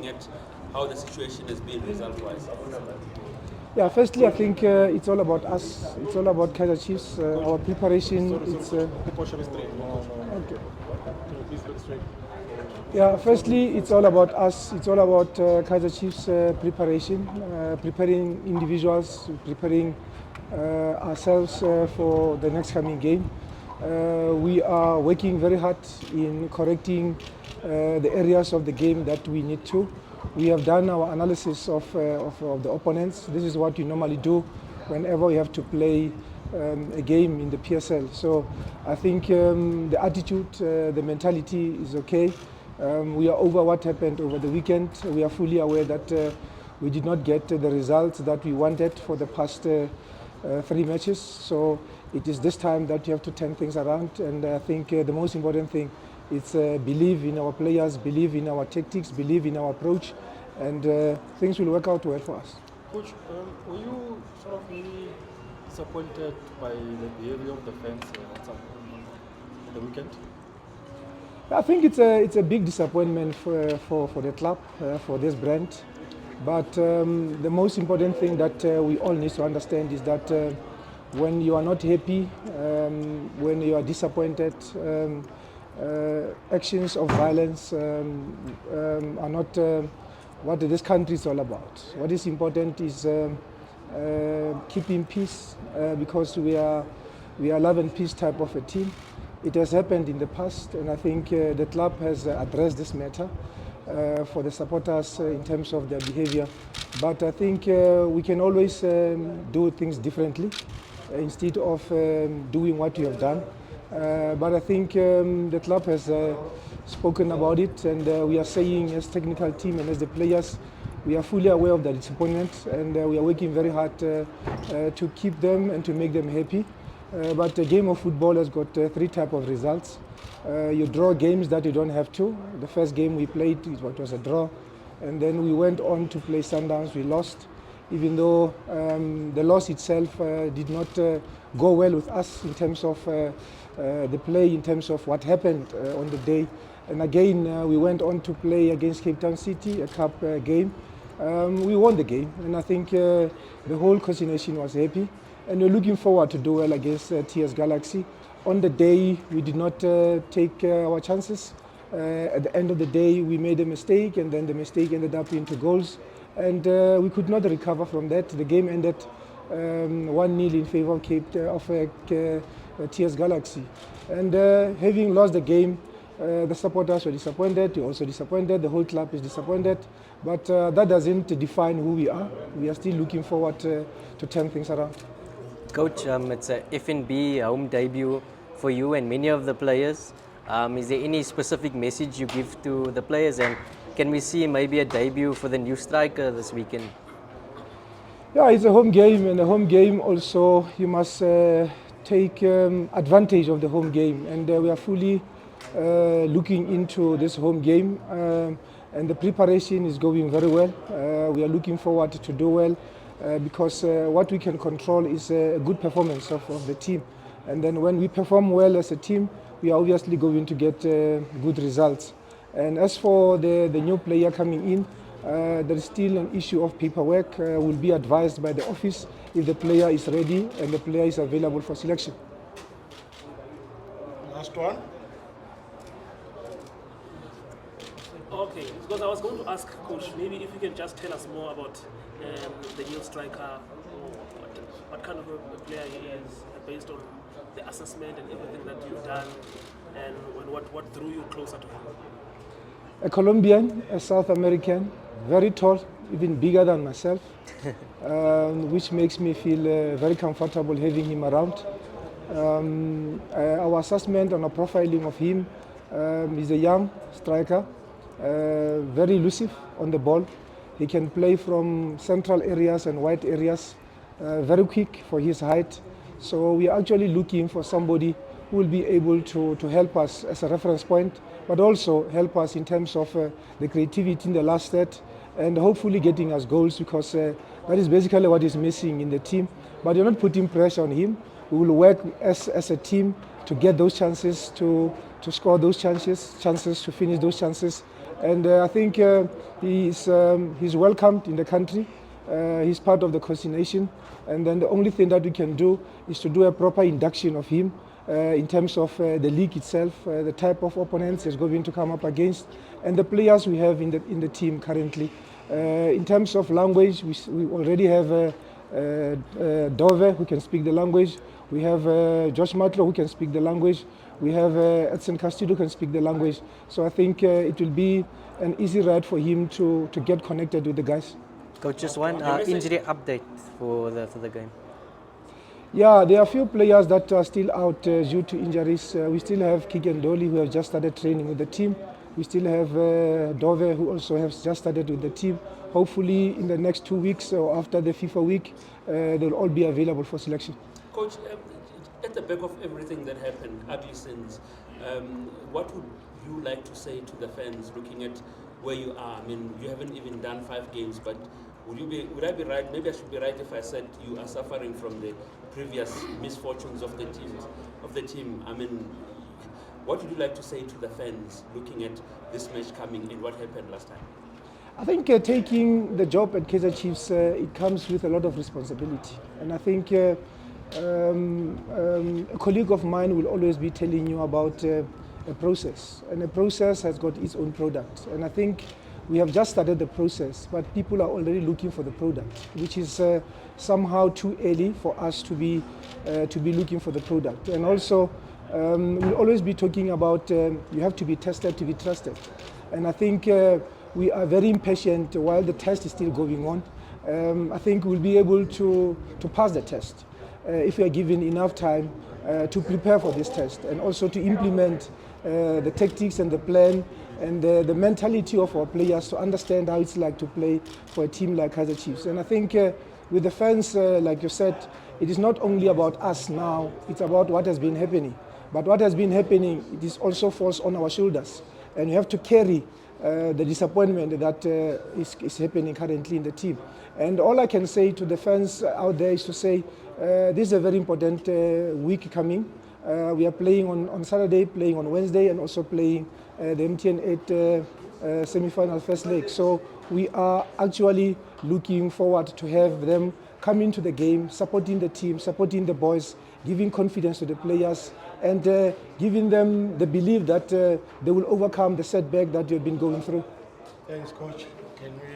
looking at how the situation has been result-wise? Yeah, firstly, I think it's all about us. It's all about Kaizer Chiefs. Our preparation. Okay. Yeah, firstly, it's all about us. It's all about Kaizer Chiefs preparation, preparing individuals, preparing ourselves for the next coming game. We are working very hard in correcting the areas of the game that we need to. We have done our analysis of the opponents. This is what we normally do whenever we have to play a game in the PSL. So I think the attitude, the mentality is okay. We are over what happened over the weekend. We are fully aware that we did not get the results that we wanted for the past 3 matches. So it is this time that you have to turn things around. And I think the most important thing is believe in our players, believe in our tactics, believe in our approach, and things will work out well for us. Coach, were you sort of maybe disappointed by the behavior of the fans on the weekend? I think it's a big disappointment for the club, for this brand. But the most important thing that we all need to understand is that when you are not happy, when you are disappointed, actions of violence are not what this country is all about. What is important is keeping peace, because we are love and peace type of a team. It has happened in the past, and I think the club has addressed this matter for the supporters in terms of their behavior. But I think we can always do things differently instead of doing what we have done. But I think the club has spoken about it, and we are saying as technical team and as the players, we are fully aware of the disappointment, and we are working very hard to keep them and to make them happy. But the game of football has got 3 types of results. You draw games that you don't have to. The first game we played was a draw, and then we went on to play Sundowns. We lost, even though the loss itself did not go well with us in terms of the play, in terms of what happened on the day. And again, we went on to play against Cape Town City, a cup game. We won the game, and I think the whole Kaizer Nation was happy. And we're looking forward to do well against TS Galaxy. On the day, we did not take our chances. At the end of the day, we made a mistake, and then the mistake ended up into goals. And we could not recover from that. The game ended 1-0 in favor of TS Galaxy. And having lost the game, the supporters were disappointed. We're also disappointed. The whole club is disappointed. But that doesn't define who we are. We are still looking forward to turn things around. Coach, it's a FNB home debut for you and many of the players. Is there any specific message you give to the players, and can we see maybe a debut for the new striker this weekend? Yeah, it's a home game, and a home game also you must take advantage of the home game, and we are fully looking into this home game, and the preparation is going very well. We are looking forward to do well. Because what we can control is a good performance of the team. And then when we perform well as a team, we are obviously going to get good results. And as for the new player coming in, there is still an issue of paperwork. Will be advised by the office if the player is ready and the player is available for selection. Last one. Okay, because I was going to ask Coach, maybe if you can just tell us more about the new striker, what kind of a player he is, based on the assessment and everything that you've done, and what drew you closer to him? A Colombian, a South American, very tall, even bigger than myself, which makes me feel very comfortable having him around. Our assessment and our profiling of him, is a young striker, very elusive on the ball. He can play from central areas and wide areas, very quick for his height. So we are actually looking for somebody who will be able to help us as a reference point, but also help us in terms of the creativity in the last third, and hopefully getting us goals, because that is basically what is missing in the team. But you're not putting pressure on him. We will work as a team to get those chances, to score those chances to finish those chances. And I think he's welcomed in the country. He's part of the Khosi Nation. And then the only thing that we can do is to do a proper induction of him in terms of the league itself, the type of opponents he's going to come up against, and the players we have in the team currently. In terms of language, we already have Dove, who can speak the language. We have Josh Matlo, who can speak the language. We have Edson Castillo, who can speak the language. So I think it will be an easy ride for him to get connected with the guys. Coach, just one injury update for the game. Yeah, there are a few players that are still out due to injuries. We still have Kigen Dolly, who has just started training with the team. We still have Dove, who also has just started with the team. Hopefully in the next 2 weeks or after the FIFA week, they'll all be available for selection. Coach, at the back of everything that happened, ugly sins, what would you like to say to the fans looking at where you are? I mean, you haven't even done 5 games, but would I be right? Maybe I should be right if I said you are suffering from the previous misfortunes of the team. I mean, what would you like to say to the fans looking at this match coming and what happened last time? I think taking the job at Kaizer Chiefs, it comes with a lot of responsibility. And I think a colleague of mine will always be telling you about a process. And a process has got its own product. And I think we have just started the process, but people are already looking for the product, which is somehow too early for us to be looking for the product. And also, we'll always be talking about you have to be tested to be trusted. And I think we are very impatient while the test is still going on. I think we'll be able to pass the test if we are given enough time to prepare for this test and also to implement the tactics and the plan and the mentality of our players to understand how it's like to play for a team like Kaizer Chiefs. And I think with the fans, like you said, it is not only about us now, it's about what has been happening. But what has been happening, it is also falls on our shoulders. And you have to carry the disappointment that is happening currently in the team. And all I can say to the fans out there is to say, this is a very important week coming. We are playing on Saturday, playing on Wednesday, and also playing the MTN 8 semi-final first leg. So we are actually looking forward to have them come into the game, supporting the team, supporting the boys, giving confidence to the players, and giving them the belief that they will overcome the setback that they've been going through. Thanks, Coach. Can we